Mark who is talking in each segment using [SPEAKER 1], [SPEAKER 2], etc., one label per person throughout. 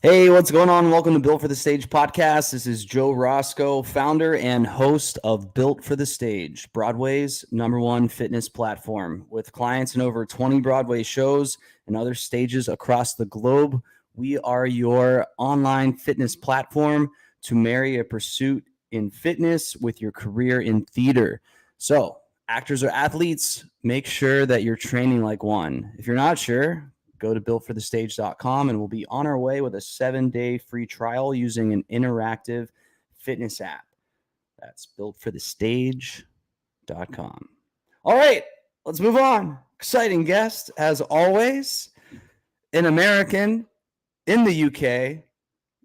[SPEAKER 1] Hey, what's going on? Welcome to Built for the Stage podcast. This is Joe Roscoe, founder and host of Built for the Stage, Broadway's #1 fitness platform. With clients in over 20 Broadway shows and other stages across the globe, we are your online fitness platform to marry a pursuit in fitness with your career in theater. So, actors or athletes, make sure that you're training like one. If you're not sure, go to builtforthestage.com and we'll be on our way with a 7-day free trial using an interactive fitness app. That's builtforthestage.com. All right, let's move on. Exciting guest, as always, an American in the UK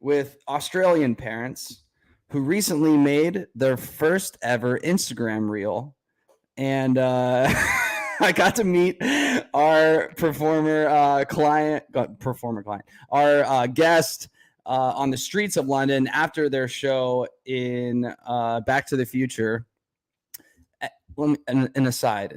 [SPEAKER 1] with Australian parents who recently made their first ever Instagram reel. And I got to meet our our guest on the streets of London after their show in Back to the Future. An aside.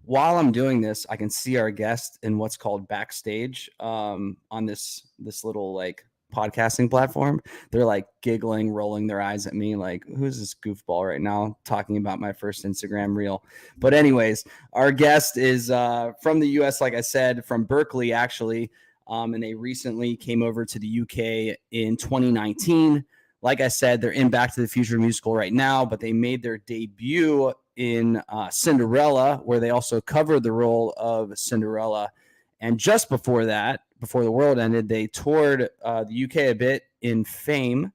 [SPEAKER 1] While I'm doing this, I can see our guest in what's called backstage on this little like podcasting platform. They're like giggling, rolling their eyes at me like, who's this goofball right now talking about my first Instagram reel? But anyways, our guest is from the US, like I said, from Berkeley actually, and they recently came over to the UK in 2019. Like I said, they're in Back to the Future musical right now, but they made their debut in Cinderella, where they also covered the role of Cinderella. And just before that, before the world ended, they toured the UK a bit in Fame.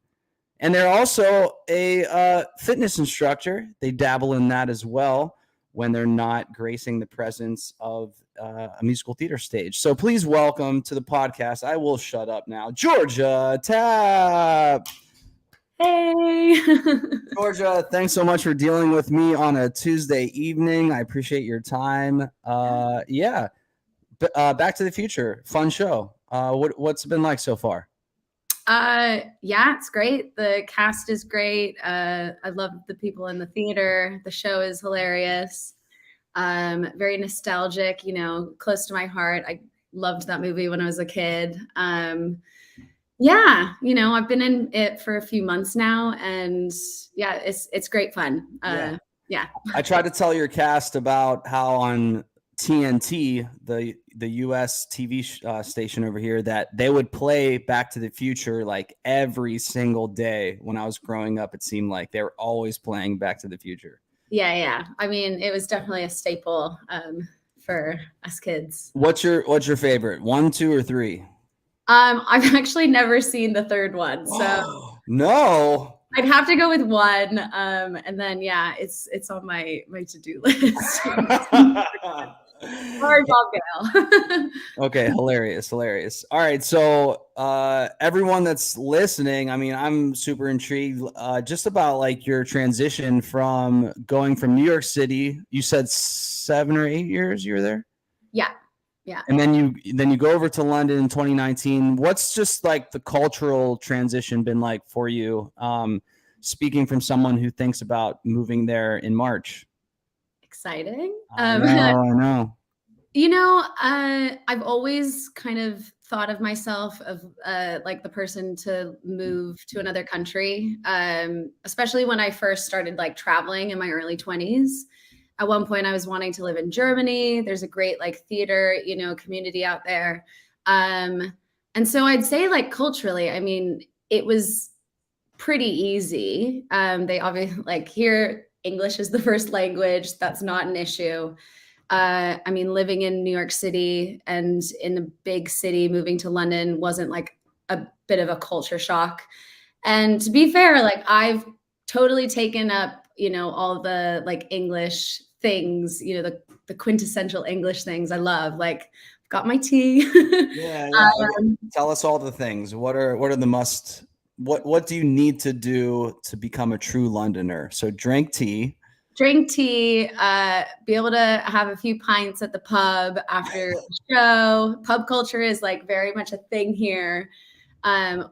[SPEAKER 1] And they're also a fitness instructor. They dabble in that as well when they're not gracing the presence of a musical theater stage. So please welcome to the podcast. I will shut up now, Georgia Tapp.
[SPEAKER 2] Hey.
[SPEAKER 1] Georgia, thanks so much for dealing with me on a Tuesday evening. I appreciate your time. Yeah. Back to the Future, fun show. What's it been like so far?
[SPEAKER 2] Yeah, it's great. The cast is great. I love the people in the theater. The show is hilarious. Very nostalgic, close to my heart. I loved that movie when I was a kid. Yeah, I've been in it for a few months now, and yeah, it's great fun. Yeah.
[SPEAKER 1] I tried to tell your cast about how on TNT, the US TV station over here, that they would play Back to the Future like every single day when I was growing up. It seemed like they were always playing Back to the Future.
[SPEAKER 2] Yeah. I mean, it was definitely a staple for us kids.
[SPEAKER 1] What's your favorite? 1, 2, or 3?
[SPEAKER 2] I've actually never seen the third one, so
[SPEAKER 1] no.
[SPEAKER 2] I'd have to go with 1. And then yeah, it's on my to-do list. Hard Gail.
[SPEAKER 1] Okay, hilarious. All right, so everyone that's listening, I mean, I'm super intrigued just about like your transition from going from New York City. You said 7 or 8 years you were there?
[SPEAKER 2] Yeah.
[SPEAKER 1] And then you go over to London in 2019. What's just like the cultural transition been like for you? Speaking from someone who thinks about moving there in March.
[SPEAKER 2] Exciting.
[SPEAKER 1] I know.
[SPEAKER 2] I've always kind of thought of myself of like the person to move to another country, especially when I first started like traveling in my early 20s. At one point I was wanting to live in Germany. There's a great like theater, community out there. And so I'd say like culturally, I mean, it was pretty easy. They obviously like here, English is the first language. That's not an issue. I mean, living in New York City and in a big city, moving to London wasn't like a bit of a culture shock. And to be fair, like I've totally taken up, all the like English things, the quintessential English things I love, like got my tea.
[SPEAKER 1] Yeah. Tell us all the things. What are the must, what do you need to do to become a true Londoner? So drink tea,
[SPEAKER 2] be able to have a few pints at the pub after the show. Pub culture is like very much a thing here,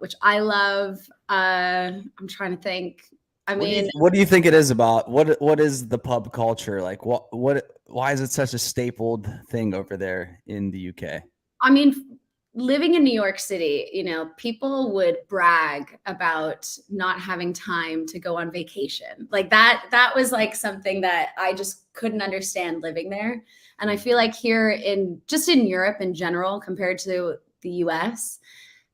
[SPEAKER 2] which I love. I'm trying to think. I mean,
[SPEAKER 1] what do you think it is about? What is the pub culture like? Why is it such a stapled thing over there in the UK?
[SPEAKER 2] I mean, living in New York City, you know, people would brag about not having time to go on vacation. Like that was like something that I just couldn't understand living there. And I feel like here in just in Europe in general, compared to the US,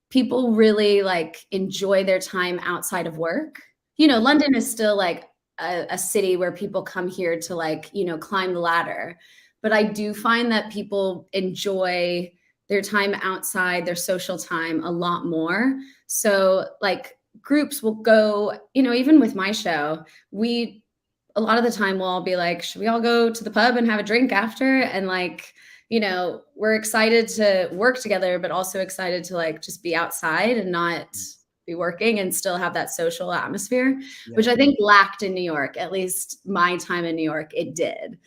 [SPEAKER 2] people really like enjoy their time outside of work. You know, London is still like a city where people come here to like, you know, climb the ladder. But I do find that people enjoy their time outside, their social time a lot more. So like groups will go, you know, even with my show, we a lot of the time we'll all be like, should we all go to the pub and have a drink after? And like, you know, we're excited to work together, but also excited to like just be outside and not be working and still have that social atmosphere,
[SPEAKER 1] Yeah.
[SPEAKER 2] which I think lacked in New York. At least my time in New York, it did.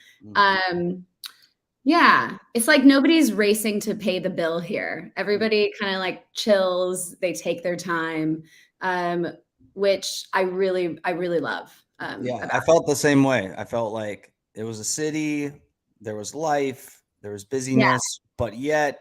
[SPEAKER 2] Yeah, it's like nobody's racing to pay the bill here. Everybody kind of like chills, they take their time, um, which I really love
[SPEAKER 1] Yeah,
[SPEAKER 2] about.
[SPEAKER 1] I felt the same way. I felt like it was a city, there was life, there was
[SPEAKER 2] Yeah.
[SPEAKER 1] busyness, but yet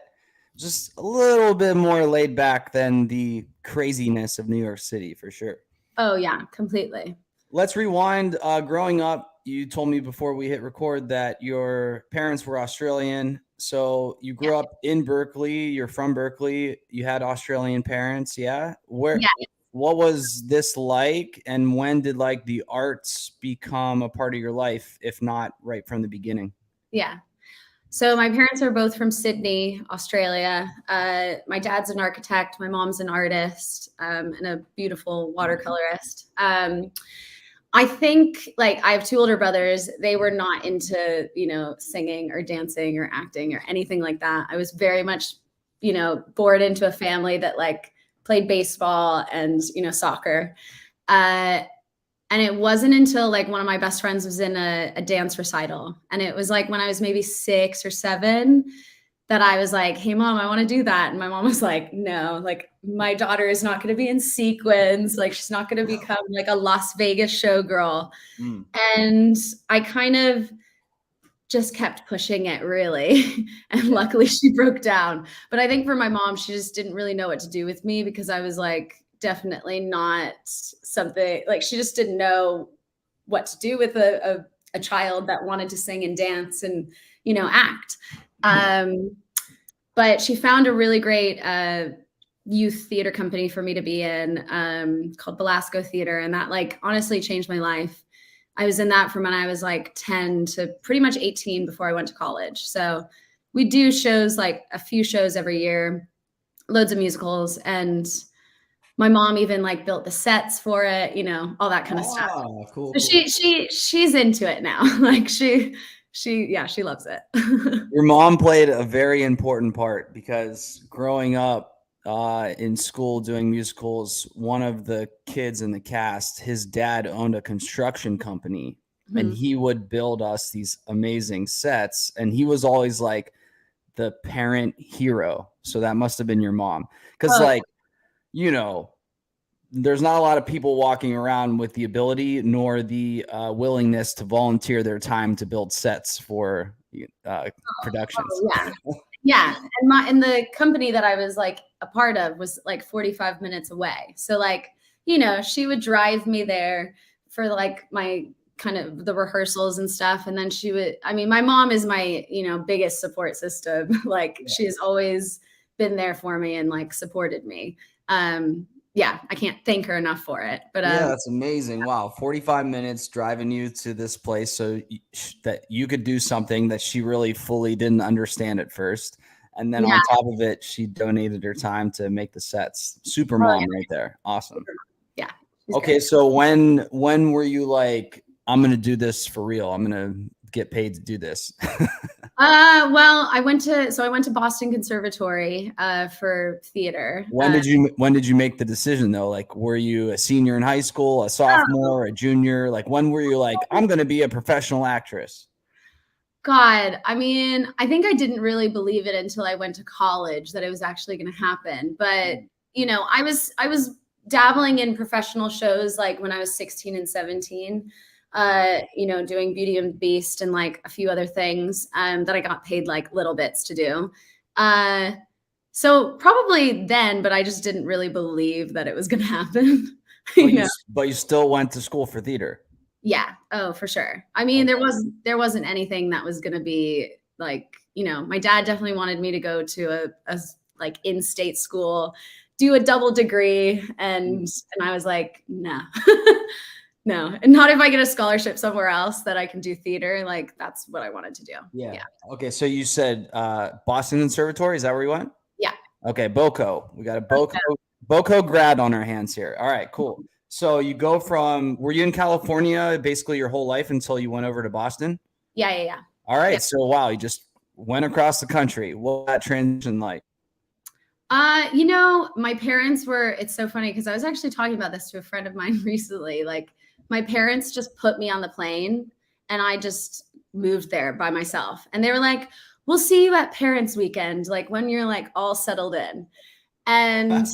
[SPEAKER 1] just a little bit more laid back than the craziness of New York City for sure.
[SPEAKER 2] Oh yeah, completely.
[SPEAKER 1] Let's rewind. Growing up, you told me before we hit record that your parents were Australian. So you
[SPEAKER 2] Yeah.
[SPEAKER 1] grew up in Berkeley. You're from Berkeley. You had Australian parents. Yeah. Where?
[SPEAKER 2] Yeah.
[SPEAKER 1] What was this like? And when did like the arts become a part of your life, if not right from the beginning?
[SPEAKER 2] Yeah. So my parents are both from Sydney, Australia. My dad's an architect. My mom's an artist and a beautiful watercolorist. I think like I have two older brothers. They were not into, you know, singing or dancing or acting or anything like that. I was very much, you know, born into a family that like played baseball and, you know, soccer. Uh, and it wasn't until like one of my best friends was in a dance recital. And it was like when I was maybe 6 or 7 that I was like, hey, mom, I want to do that. And my mom was like, no, like my daughter is not going to be in sequins. Like she's not going to become like a Las Vegas showgirl.
[SPEAKER 1] Mm.
[SPEAKER 2] And I kind of just kept pushing it really. And
[SPEAKER 1] Yeah.
[SPEAKER 2] luckily she broke down. But I think for my mom, she just didn't really know what to do with me because I was like definitely not something like she just didn't know what to do with a child that wanted to sing and dance and, you know, act. But she found a really great youth theater company for me to be in called Belasco Theater. And that like honestly changed my life. I was in that from when I was like 10 to pretty much 18 before I went to college. So we do shows, like a few shows every year, loads of musicals. And my mom even like built the sets for it, you know, all that kind of stuff.
[SPEAKER 1] Oh, cool,
[SPEAKER 2] So
[SPEAKER 1] cool.
[SPEAKER 2] she's into it now. Like she loves it.
[SPEAKER 1] Your mom played a very important part because growing up in school doing musicals, one of the kids in the cast, his dad owned a construction company and
[SPEAKER 2] Mhm.
[SPEAKER 1] he would build us these amazing sets. And he was always like the parent hero. So that must have been your mom. Because,
[SPEAKER 2] Oh,
[SPEAKER 1] like, you know, there's not a lot of people walking around with the ability nor the willingness to volunteer their time to build sets for productions.
[SPEAKER 2] yeah. Yeah, and the company that I was like a part of was like 45 minutes away. So like, you know, she would drive me there for like my kind of the rehearsals and stuff. And then she would, I mean, my mom is my, you know, biggest support system. Like
[SPEAKER 1] Yeah.
[SPEAKER 2] she's always been there for me and like supported me. Yeah, I can't thank her enough for it. But
[SPEAKER 1] Yeah, that's amazing. Wow, 45 minutes driving you to this place so that you could do something that she really fully didn't understand at first. And then
[SPEAKER 2] yeah,
[SPEAKER 1] on top of it, she donated her time to make the sets. Super
[SPEAKER 2] oh
[SPEAKER 1] mom
[SPEAKER 2] yeah,
[SPEAKER 1] right there. Awesome.
[SPEAKER 2] yeah, she's
[SPEAKER 1] Okay,
[SPEAKER 2] great.
[SPEAKER 1] so when were you like, I'm gonna do this for real? I'm gonna get paid to do this.
[SPEAKER 2] Well, I went to Boston Conservatory for theater.
[SPEAKER 1] When did you make the decision though? Like, were you a senior in high school, a sophomore, a junior? Like, when were you like, I'm gonna be a professional actress?
[SPEAKER 2] God, I mean, I think I didn't really believe it until I went to college that it was actually going to happen. But, you know, I was dabbling in professional shows like when I was 16 and 17, you know, doing Beauty and the Beast and like a few other things that I got paid like little bits to do. Uh, So probably then, but I just didn't really believe that it was going to happen. you know?
[SPEAKER 1] But you still went to school for theater.
[SPEAKER 2] Yeah. Oh, for sure. I mean,
[SPEAKER 1] Okay.
[SPEAKER 2] there wasn't anything that was going to be like, my dad definitely wanted me to go to a like in-state school, do a double degree, and
[SPEAKER 1] Mm.
[SPEAKER 2] I was like, no. No, and not if I get a scholarship somewhere else that I can do theater. Like that's what I wanted to do.
[SPEAKER 1] Yeah.
[SPEAKER 2] Yeah.
[SPEAKER 1] Okay. So you said Boston Conservatory. Is that where you went?
[SPEAKER 2] Yeah.
[SPEAKER 1] Okay. BOCO. We got a BOCO grad on our hands here. All right. Cool. So you go from, were you in California basically your whole life until you went over to Boston?
[SPEAKER 2] Yeah. Yeah. Yeah.
[SPEAKER 1] All right.
[SPEAKER 2] Yeah.
[SPEAKER 1] So wow, you just went across the country. What was that transition like?
[SPEAKER 2] My parents were, it's so funny because I was actually talking about this to a friend of mine recently. Like my parents just put me on the plane and I just moved there by myself. And they were like, we'll see you at parents weekend, like when you're like all settled in. And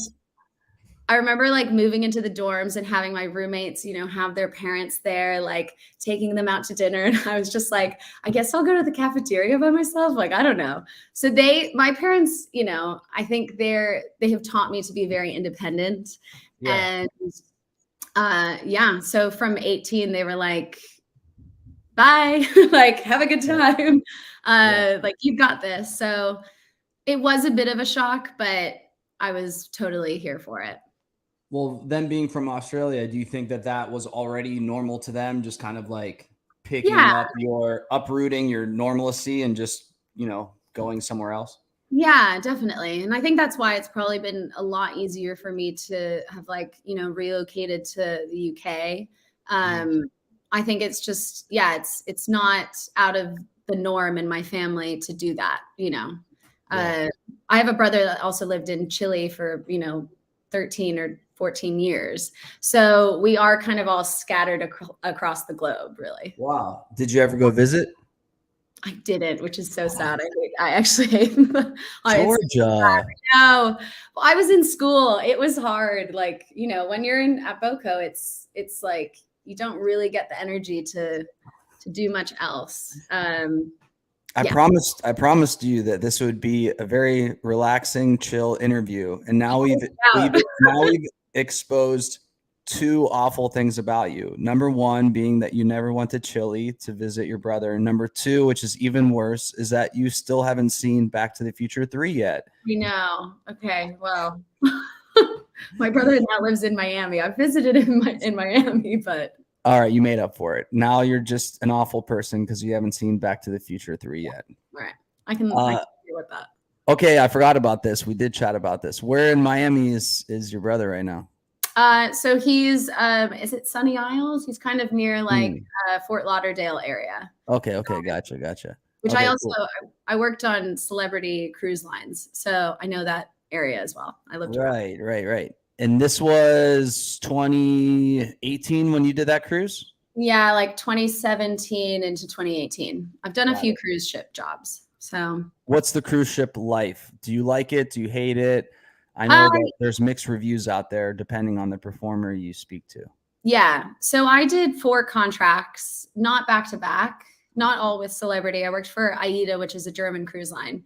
[SPEAKER 2] I remember like moving into the dorms and having my roommates, have their parents there, like taking them out to dinner. And I was just like, I guess I'll go to the cafeteria by myself. Like, I don't know. So my parents, I think they have taught me to be very independent.
[SPEAKER 1] Yeah.
[SPEAKER 2] And yeah. So from 18, they were like, bye, like, have a good time.
[SPEAKER 1] Yeah.
[SPEAKER 2] Like, you've got this. So it was a bit of a shock, but I was totally here for it.
[SPEAKER 1] Well, them being from Australia, do you think that that was already normal to them? Just kind of like picking
[SPEAKER 2] Yeah.
[SPEAKER 1] up uprooting your normalcy and just, going somewhere else?
[SPEAKER 2] Yeah, definitely. And I think that's why it's probably been a lot easier for me to have relocated to the UK.
[SPEAKER 1] Mhm.
[SPEAKER 2] I think it's just, yeah, it's not out of the norm in my family to do that.
[SPEAKER 1] Yeah.
[SPEAKER 2] Uh, I have a brother that also lived in Chile for, 13 or 14 years. So we are kind of all scattered across the globe, really.
[SPEAKER 1] Wow. Did you ever go visit?
[SPEAKER 2] I didn't, which is so sad. I actually hate it's
[SPEAKER 1] Georgia.
[SPEAKER 2] no. Well, I was in school. It was hard. Like, when you're at BOCO, it's like you don't really get the energy to do much else. Yeah.
[SPEAKER 1] I promised you that this would be a very relaxing, chill interview. And now
[SPEAKER 2] Out.
[SPEAKER 1] we've exposed two awful things about you. Number one being that you never went to Chile to visit your brother. And number two, which is even worse, is that you still haven't seen Back to the Future 3 yet.
[SPEAKER 2] We know. Okay. Well, my brother now lives in Miami. I visited him in Miami, but
[SPEAKER 1] All right, you made up for it. Now you're just an awful person because you haven't seen Back to the Future 3 yet.
[SPEAKER 2] all right. I can deal with that.
[SPEAKER 1] Okay, I forgot about this. We did chat about this. Where in Miami is your brother right now?
[SPEAKER 2] So he's is it Sunny Isles? He's kind of near like Fort Lauderdale area.
[SPEAKER 1] Okay, gotcha.
[SPEAKER 2] Which
[SPEAKER 1] Okay,
[SPEAKER 2] I also
[SPEAKER 1] cool.
[SPEAKER 2] I worked on celebrity cruise lines, so I know that area as well. I lived around.
[SPEAKER 1] Right. And this was 2018 when you did that cruise?
[SPEAKER 2] Yeah, like 2017 into 2018. I've done a
[SPEAKER 1] Got
[SPEAKER 2] few
[SPEAKER 1] it.
[SPEAKER 2] cruise ship jobs. So
[SPEAKER 1] What's the cruise ship life? Do you like it? Do you hate it? I know
[SPEAKER 2] um,
[SPEAKER 1] that there's mixed reviews out there depending on the performer you speak to.
[SPEAKER 2] yeah. So I did 4 contracts, not back to back, not all with celebrity. I worked for AIDA, which is a German cruise line.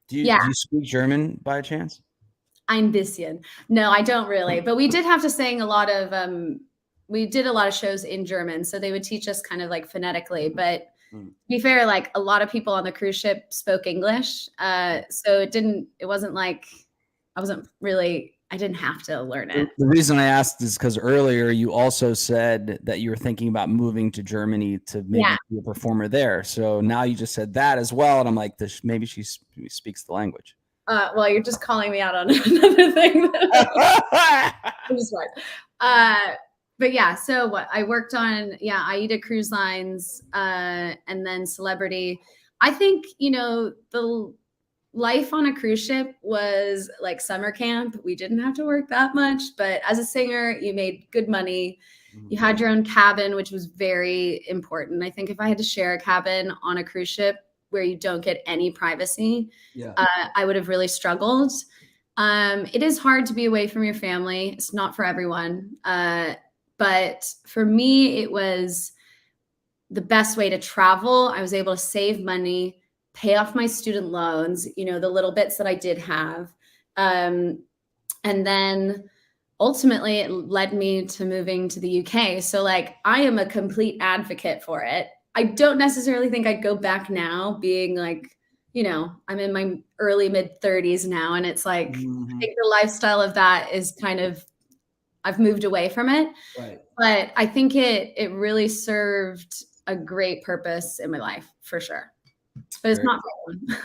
[SPEAKER 1] Do
[SPEAKER 2] Yeah,
[SPEAKER 1] you speak German by chance?
[SPEAKER 2] ein bisschen. No, I don't really. But we did have to sing a lot of we did a lot of shows in German, so they would teach us kind of like phonetically. But to be fair, like a lot of people on the cruise ship spoke English, so it wasn't like I didn't have to learn it.
[SPEAKER 1] The reason I asked is because earlier you also said that you were thinking about moving to Germany to maybe be a performer there. So now you just said that as well, and I'm like, maybe she speaks the language.
[SPEAKER 2] Well, you're just calling me out on another thing. I'm just right. But yeah, so what I worked on, AIDA Cruise Lines, and then Celebrity. I think, the life on a cruise ship was like summer camp. We didn't have to work that much, but as a singer, you made good money. You had your own cabin, which was very important. I think if I had to share a cabin on a cruise ship where you don't get any privacy, I would have really struggled. It is hard to be away from your family. It's not for everyone. But for me, it was the best way to travel. I was able to save money, pay off my student loans, you know, the little bits that I did have. And then ultimately it led me to moving to the UK. So like I am a complete advocate for it. I don't necessarily think I'd go back now, being like, you know, I'm in my early mid 30s now, and it's like I think the lifestyle of that is kind of, I've moved away from it.
[SPEAKER 1] Right.
[SPEAKER 2] But I think it really served a great purpose in my life for sure. But it's
[SPEAKER 1] Very
[SPEAKER 2] not
[SPEAKER 1] cool.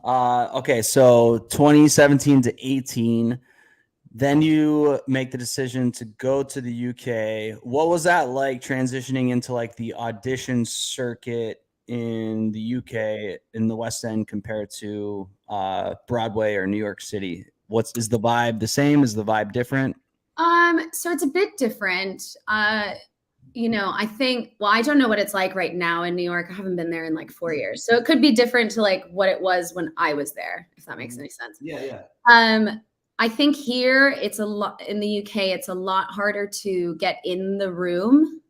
[SPEAKER 2] for
[SPEAKER 1] Okay, so 2017 to 18, then you make the decision to go to the UK. What was that like, transitioning into like the audition circuit in the UK in the West End compared to Broadway or New York City? Is the vibe the same? Is the vibe different?
[SPEAKER 2] So it's a bit different. You know, I think, well, I don't know what it's like right now in New York. I haven't been there in like 4 years. So it could be different to like what it was when I was there, if that makes any sense.
[SPEAKER 1] Yeah.
[SPEAKER 2] I think here it's a lot, in the UK, it's a lot harder to get in the room.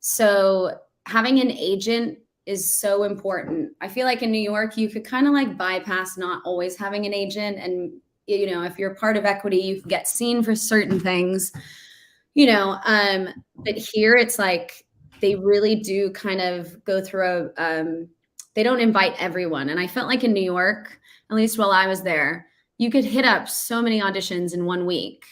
[SPEAKER 2] So having an agent is so important. I feel like in New York, you could kind of like bypass not always having an agent. And, you know, if you're part of equity, you can get seen for certain things, you know. But here it's like they really do kind of go through they don't invite everyone. And I felt like in New York, at least while I was there, you could hit up so many auditions in 1 week,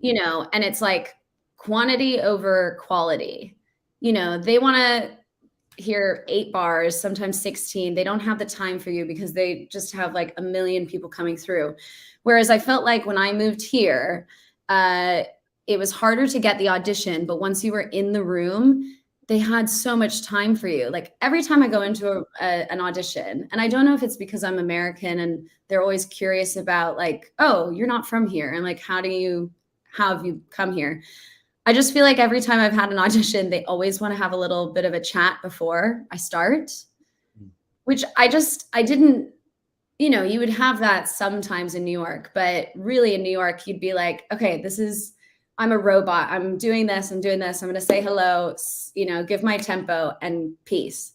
[SPEAKER 2] you know, and it's like quantity over quality. You know, they want to hear 8 bars, sometimes 16. They don't have the time for you because they just have like a million people coming through. Whereas I felt like when I moved here, it was harder to get the audition, but once you were in the room, they had so much time for you. Like every time I go into an audition, and I don't know if it's because I'm American and they're always curious about like, oh, you're not from here. And like, how have you come here? I just feel like every time I've had an audition, they always want to have a little bit of a chat before I start, which I didn't, you know, you would have that sometimes in New York, but really in New York, you'd be like, okay, I'm a robot. I'm doing this. I'm going to say hello, you know, give my tempo and peace.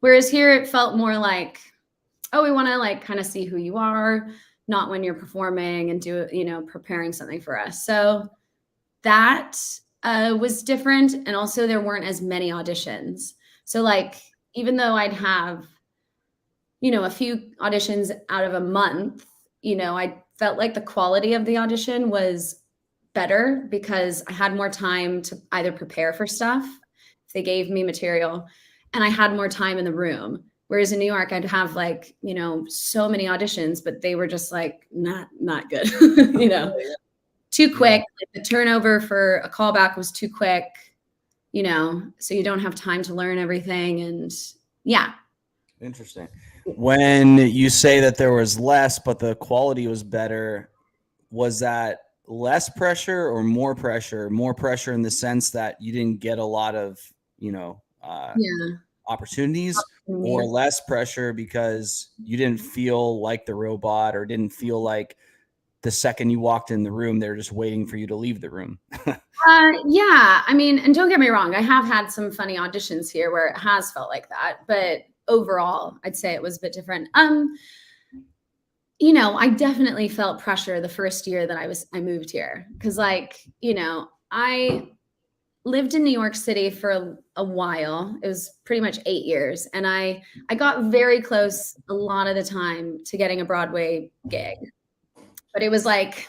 [SPEAKER 2] Whereas here it felt more like, oh, we want to like kind of see who you are, not when you're performing and you know, preparing something for us. So that was different. And also there weren't as many auditions. So like, even though I'd have, you know, a few auditions out of a month, you know, I felt like the quality of the audition was better because I had more time to either prepare for stuff if they gave me material, and I had more time in the room. Whereas in New York, I'd have like, you know, so many auditions, but they were just like not good, you know, too quick. Like the turnover for a callback was too quick, you know, so you don't have time to learn everything. And yeah.
[SPEAKER 1] Interesting. When you say that there was less, but the quality was better, was that less pressure or more pressure? More pressure in the sense that you didn't get a lot of, you know, opportunities, or less pressure because you didn't feel like the robot, or didn't feel like the second you walked in the room, they're just waiting for you to leave the room?
[SPEAKER 2] Yeah. I mean, and don't get me wrong, I have had some funny auditions here where it has felt like that, but overall, I'd say it was a bit different. You know, I definitely felt pressure the first year that I moved here. Cause like, you know, I lived in New York City for a while. It was pretty much 8 years. And I got very close a lot of the time to getting a Broadway gig. But it was like,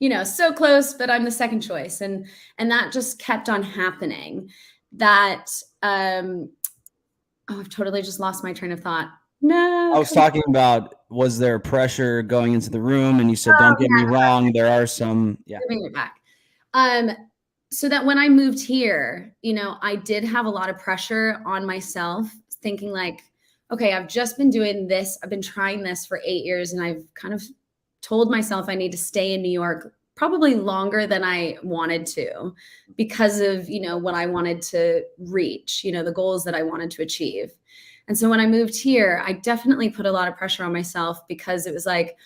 [SPEAKER 2] you know, so close, but I'm the second choice. And that just kept on happening. That oh, I've totally just lost my train of thought. No.
[SPEAKER 1] I was talking about, was there pressure going into the room? And you said, don't get me wrong, there are some. Yeah.
[SPEAKER 2] Giving it back. So that when I moved here, you know, I did have a lot of pressure on myself, thinking like, okay, I've just been doing this. I've been trying this for 8 years, and I've kind of told myself I need to stay in New York probably longer than I wanted to because of, you know, what I wanted to reach, you know, the goals that I wanted to achieve. And so when I moved here, I definitely put a lot of pressure on myself because it was like,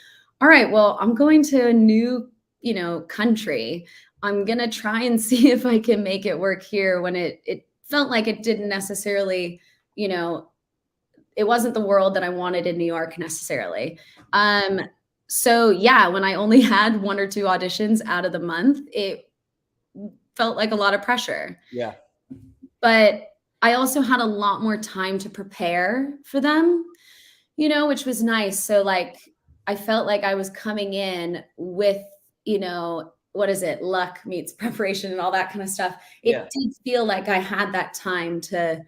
[SPEAKER 2] all right, well, I'm going to a new, you know, country. I'm going to try and see if I can make it work here, when it felt like it didn't necessarily, you know, it wasn't the world that I wanted in New York necessarily. So yeah, when I only had 1 or 2 auditions out of the month, it felt like a lot of pressure.
[SPEAKER 1] Yeah.
[SPEAKER 2] But I also had a lot more time to prepare for them, which was nice. So like I felt like I was coming in with, what is it? Luck meets preparation and all that kind of stuff.
[SPEAKER 1] Yeah.
[SPEAKER 2] It did feel like I had that time to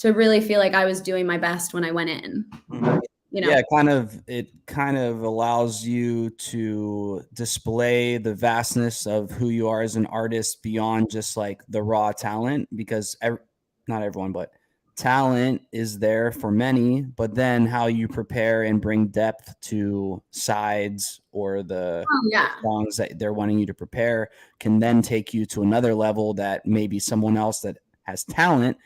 [SPEAKER 2] really feel like I was doing my best when I went in.
[SPEAKER 1] Mhm. Yeah, it kind of allows you to display the vastness of who you are as an artist beyond just like the raw talent, because not everyone, but talent is there for many, but then how you prepare and bring depth to sides or the
[SPEAKER 2] Oh yeah.
[SPEAKER 1] songs that they're wanting you to prepare can then take you to another level that maybe someone else that has talent,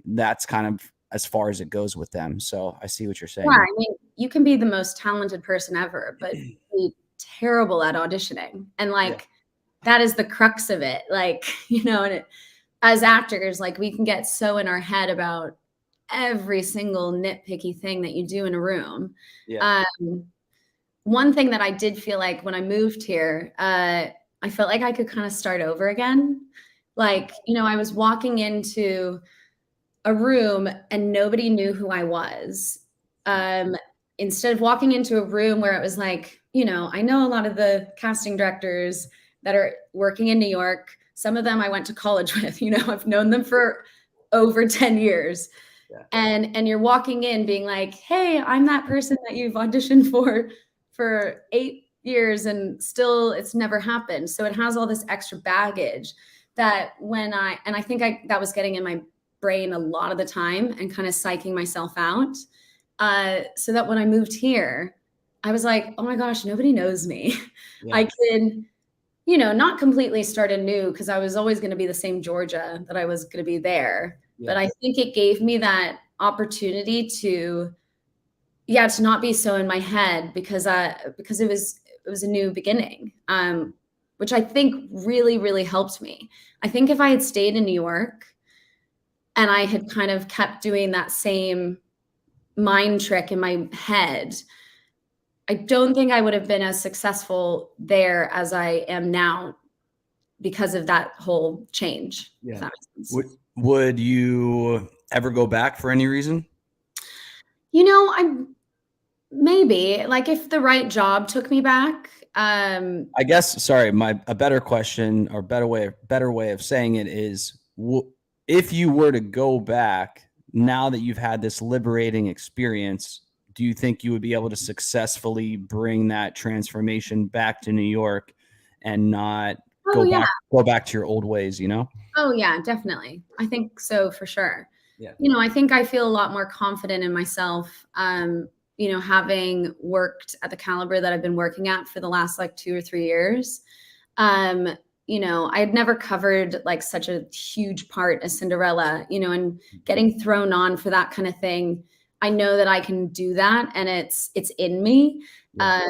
[SPEAKER 1] that's kind of as far as it goes with them. So I see what you're saying.
[SPEAKER 2] Yeah, I mean, you can be the most talented person ever, but be terrible at auditioning. And like that is the crux of it. Like, and as actors, like we can get so in our head about every single nitpicky thing that you do in a room.
[SPEAKER 1] Yeah.
[SPEAKER 2] One thing that I did feel like when I moved here, I felt like I could kind of start over again. Like, I was walking into a room and nobody knew who I was. Instead of walking into a room where it was like, I know a lot of the casting directors that are working in New York. Some of them I went to college with, I've known them for over 10 years.
[SPEAKER 1] Yeah.
[SPEAKER 2] And you're walking in being like, hey, I'm that person that you've auditioned for 8 years and still it's never happened. So it has all this extra baggage that I think that was getting in my brain a lot of the time and kind of psyching myself out. So that when I moved here, I was like, oh my gosh, nobody knows me.
[SPEAKER 1] Yeah.
[SPEAKER 2] I can, not completely start anew because I was always going to be the same Georgia that I was going to be there.
[SPEAKER 1] Yeah.
[SPEAKER 2] But I think it gave me that opportunity to not be so in my head because it was a new beginning, which I think really, really helped me. I think if I had stayed in New York and I had kind of kept doing that same mind trick in my head, I don't think I would have been as successful there as I am now because of that whole change.
[SPEAKER 1] Yeah.
[SPEAKER 2] If that makes sense.
[SPEAKER 1] Would you ever go back for any reason?
[SPEAKER 2] I maybe like if the right job took me back.
[SPEAKER 1] I guess, sorry, a better question or better way of saying it is, if you were to go back now that you've had this liberating experience, do you think you would be able to successfully bring that transformation back to New York and not go back to your old ways,
[SPEAKER 2] Oh yeah, definitely. I think so for sure.
[SPEAKER 1] Yeah.
[SPEAKER 2] I think I feel a lot more confident in myself. Having worked at the caliber that I've been working at for the last like 2 or 3 years. I had never covered like such a huge part as Cinderella, and getting thrown on for that kind of thing. I know that I can do that and it's in me.
[SPEAKER 1] Yeah.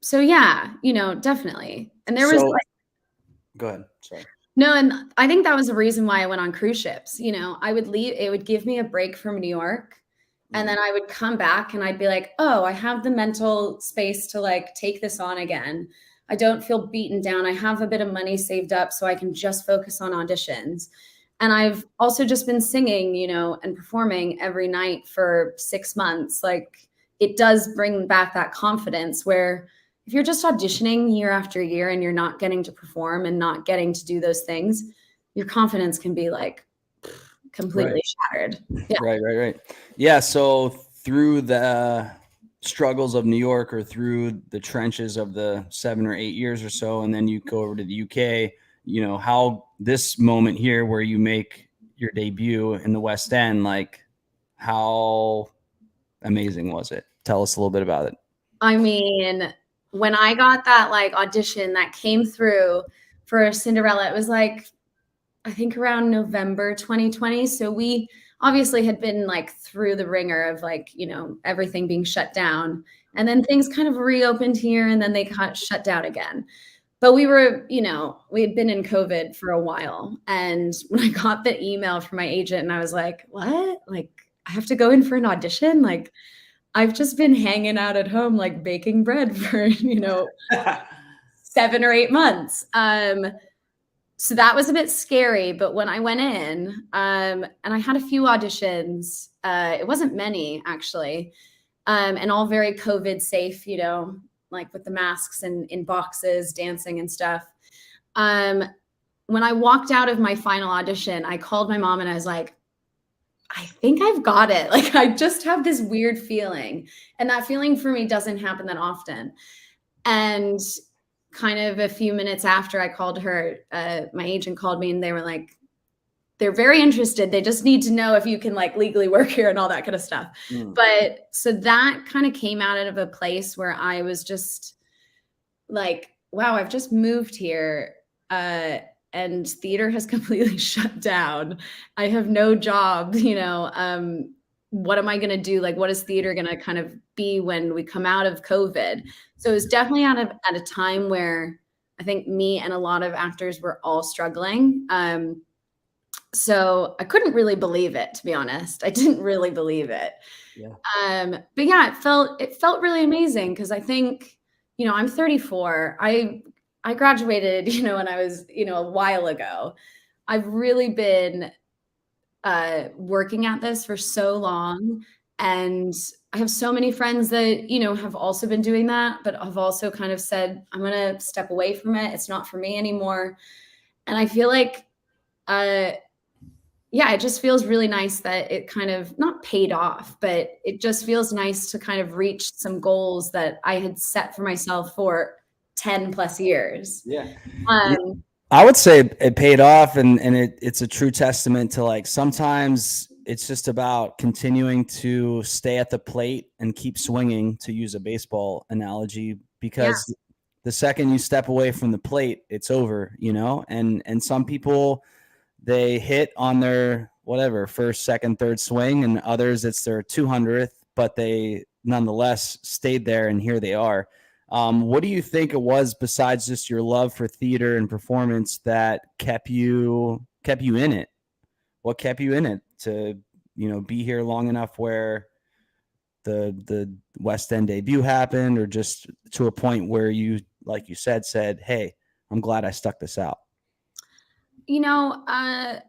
[SPEAKER 2] So yeah, definitely. And there was
[SPEAKER 1] go ahead. Sorry.
[SPEAKER 2] No, and I think that was the reason why I went on cruise ships. I would leave, it would give me a break from New York. And then I would come back and I'd be like, oh, I have the mental space to like take this on again. I don't feel beaten down. I have a bit of money saved up so I can just focus on auditions. And I've also just been singing, and performing every night for 6 months. Like it does bring back that confidence where if you're just auditioning year after year and you're not getting to perform and not getting to do those things, your confidence can be like completely shattered. Yeah.
[SPEAKER 1] Right. Yeah. So through the struggles of New York or through the trenches of the 7 or 8 years or so, and then you go over to the UK, how this moment here where you make your debut in the West End, like how amazing was it? Tell us a little bit about it.
[SPEAKER 2] I mean, when I got that like audition that came through for Cinderella, it was like, I think around November 2020. So we obviously had been like through the ringer of like, everything being shut down. And then things kind of reopened here and then they got shut down again. But we were, we had been in COVID for a while. And when I got the email from my agent and I was like, what? Like, I have to go in for an audition. Like, I've just been hanging out at home, like baking bread for, 7 or 8 months. So that was a bit scary. But when I went in, and I had a few auditions, it wasn't many actually, and all very COVID safe, like with the masks and in boxes, dancing and stuff. Um, when I walked out of my final audition, I called my mom and I was like, I think I've got it. Like, I just have this weird feeling. And that feeling for me doesn't happen that often. And kind of a few minutes after I called her, my agent called me and they were like, they're very interested. They just need to know if you can like legally work here and all that kind of stuff. But so that kind of came out of a place where I was just like, wow, I've just moved here. And theater has completely shut down. I have no job, what am I going to do? Like, what is theater going to kind of be when we come out of COVID? So it was definitely at a time where I think me and a lot of actors were all struggling. So I couldn't really believe it, to be honest. I didn't really believe it.
[SPEAKER 1] Yeah.
[SPEAKER 2] But yeah, it felt really amazing because I think, I'm 34. I graduated, when I was, a while ago. I've really been working at this for so long. And I have so many friends that, have also been doing that, but have also kind of said, I'm going to step away from it. It's not for me anymore. And I feel like, yeah, it just feels really nice that it kind of not paid off, but it just feels nice to kind of reach some goals that I had set for myself for 10 plus years.
[SPEAKER 1] Yeah. I would say it paid off, and it's a true testament to like sometimes it's just about continuing to stay at the plate and keep swinging, to use a baseball analogy, because the second you step away from the plate, it's over, and some people, they hit on their whatever first, second, third swing, and others it's their 200th, but they nonetheless stayed there, and here they are. What do you think it was, besides just your love for theater and performance, that kept you in it? What kept you in it to be here long enough where the West End debut happened, or just to a point where you, like you said, hey, I'm glad I stuck this out?
[SPEAKER 2] I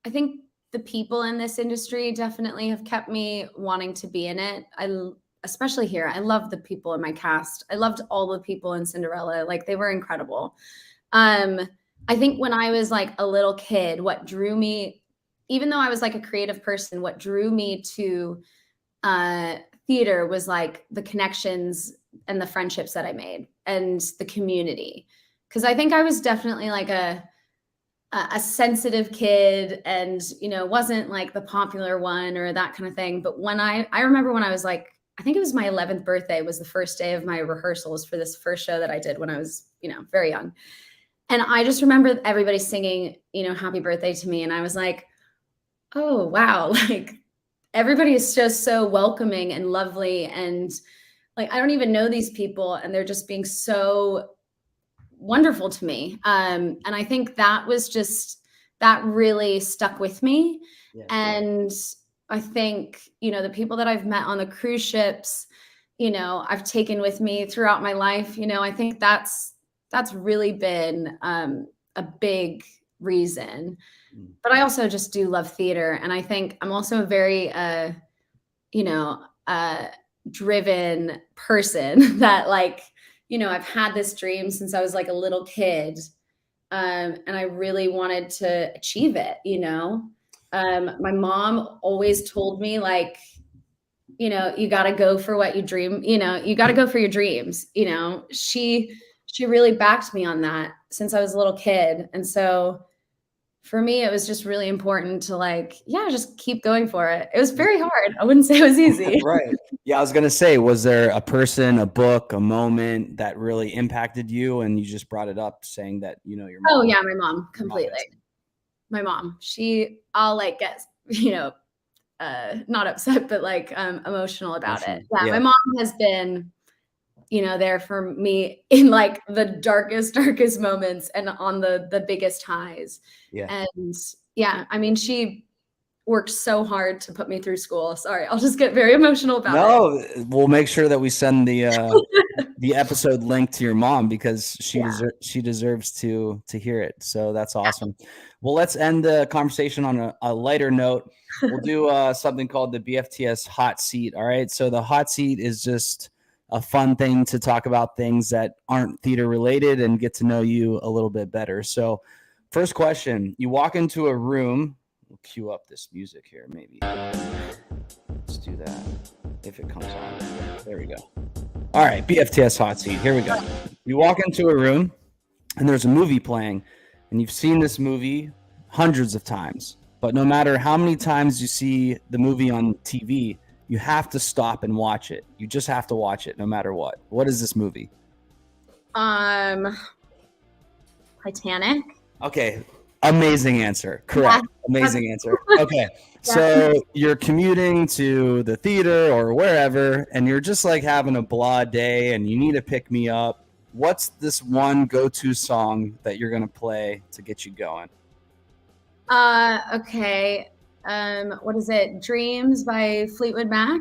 [SPEAKER 2] think the people in this industry definitely have kept me wanting to be in it. Especially here, I love the people in my cast. I loved all the people in Cinderella. Like, they were incredible. I think when I was like a little kid, what drew me, even though I was like a creative person, what drew me to theater was like the connections and the friendships that I made and the community. Because I think I was definitely like a sensitive kid and, wasn't like the popular one or that kind of thing. But when I remember when I was like, I think it was my 11th birthday was the first day of my rehearsals for this first show that I did when I was, very young. And I just remember everybody singing, happy birthday to me. And I was like, oh, wow. Like, everybody is just so welcoming and lovely. And like, I don't even know these people and they're just being so wonderful to me. And I think that really stuck with me.
[SPEAKER 1] Yeah.
[SPEAKER 2] And I think, the people that I've met on the cruise ships, I've taken with me throughout my life, I think that's really been a big reason. But I also just do love theater. And I think I'm also a very, driven person that like, I've had this dream since I was like a little kid. And I really wanted to achieve it, my mom always told me like, you got to go for what you dream, you got to go for your dreams. She really backed me on that since I was a little kid. And so for me, it was just really important to like, just keep going for it. It was very hard. I wouldn't say it was easy.
[SPEAKER 1] Right. Yeah, I was going to say, was there a person, a book, a moment that really impacted you? And you just brought it up saying that, your mom.
[SPEAKER 2] Oh yeah, my mom, completely. My mom, I'll like get, not upset, but like emotional about it. Yeah, my mom has been, there for me in like the darkest moments and on the biggest highs.
[SPEAKER 1] Yeah.
[SPEAKER 2] And yeah, I mean, she worked so hard to put me through school. Sorry, I'll just get very emotional about
[SPEAKER 1] No, we'll make sure that we send the episode link to your mom because she deserves to hear it. So that's awesome. Well, let's end the conversation on a lighter note. We'll do something called the BFTS hot seat. All right. So the hot seat is just a fun thing to talk about things that aren't theater related and get to know you a little bit better. So first question, you walk into a room. We'll cue up this music here, maybe. Let's do that if it comes on. There we go. All right, BFTS hot seat. Here we go. You walk into a room and there's a movie playing, and you've seen this movie hundreds of times. But no matter how many times you see the movie on TV, you have to stop and watch it. You just have to watch it no matter what. What is this movie?
[SPEAKER 2] Titanic.
[SPEAKER 1] Okay. Amazing answer. Correct. Amazing answer. Okay. So you're commuting to the theater or wherever, and you're just like having a blah day and you need to pick me up. What's this one go-to song that you're going to play to get you going?
[SPEAKER 2] Okay. What is it? Dreams by Fleetwood Mac.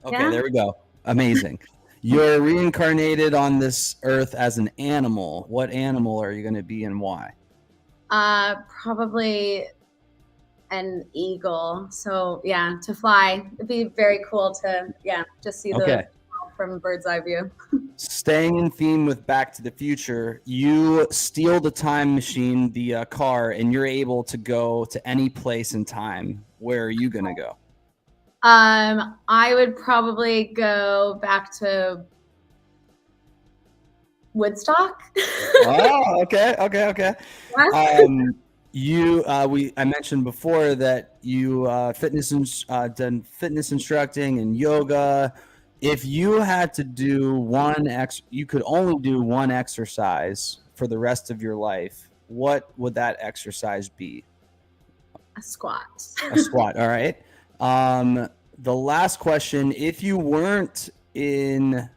[SPEAKER 1] Okay, there we go. Amazing. You're reincarnated on this earth as an animal. What animal are you going to be and why?
[SPEAKER 2] Probably an eagle. So yeah, to fly. It'd be very cool to just see the world from a bird's eye view.
[SPEAKER 1] Staying in theme with Back to the Future, you steal the time machine, the car, and you're able to go to any place in time. Where are you gonna go?
[SPEAKER 2] I would probably go back to Woodstock.
[SPEAKER 1] Oh, okay. I mentioned before that you done fitness instructing and yoga. If you had to do you could only do one exercise for the rest of your life. What would that exercise be?
[SPEAKER 2] A squat.
[SPEAKER 1] A squat. All right. The last question: if you weren't in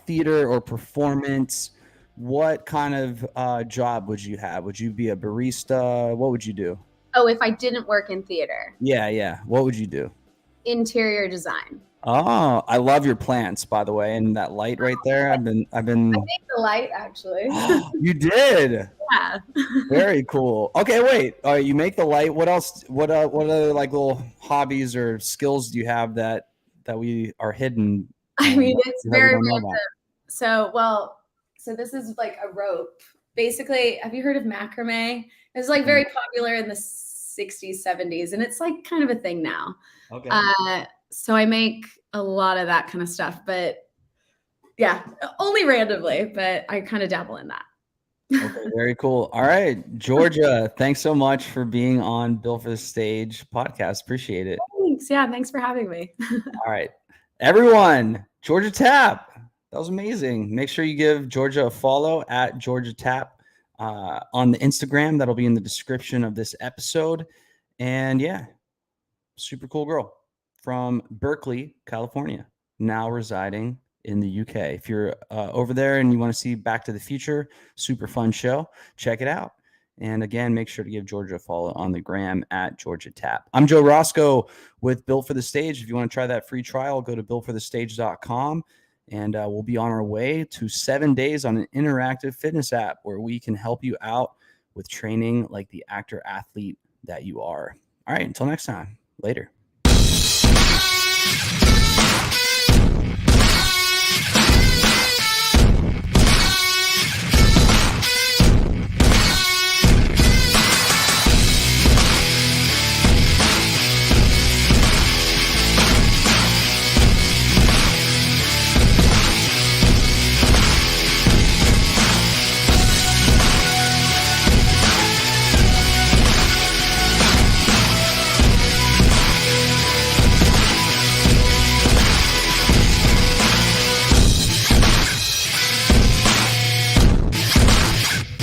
[SPEAKER 1] theater or performance, what kind of job would you have? Would you be a barista? What would you do?
[SPEAKER 2] Oh, if I didn't work in theater.
[SPEAKER 1] Yeah. What would you do?
[SPEAKER 2] Interior design.
[SPEAKER 1] Oh, I love your plants, by the way, and that light right there. I've been.
[SPEAKER 2] I made the light actually.
[SPEAKER 1] You did.
[SPEAKER 2] Yeah.
[SPEAKER 1] Very cool. Okay, wait. You make the light. What else? What other like little hobbies or skills do you have that we are hidden?
[SPEAKER 2] I mean, it's very random. So this is like a rope. Basically, have you heard of macrame? It was like very popular in the 60s, 70s, and it's like kind of a thing now.
[SPEAKER 1] Okay.
[SPEAKER 2] So I make a lot of that kind of stuff, but yeah, only randomly, but I kind of dabble in that.
[SPEAKER 1] Okay, very cool. All right, Georgia, thanks so much for being on Built for the Stage podcast. Appreciate it.
[SPEAKER 2] Thanks. Yeah, thanks for having me.
[SPEAKER 1] All right, everyone, Georgia Tapp. That was amazing. Make sure you give Georgia a follow at Georgia Tapp on the Instagram. That'll be in the description of this episode. And yeah, super cool girl from Berkeley, California, now residing in the UK. If you're over there and you want to see Back to the Future, super fun show, check it out. And again, make sure to give Georgia a follow on the gram at Georgia Tapp. I'm Joe Roscoe with Built for the Stage. If you want to try that free trial, go to builtforthestage.com. And we'll be on our way to 7 days on an interactive fitness app where we can help you out with training like the actor athlete that you are. All right, until next time, later.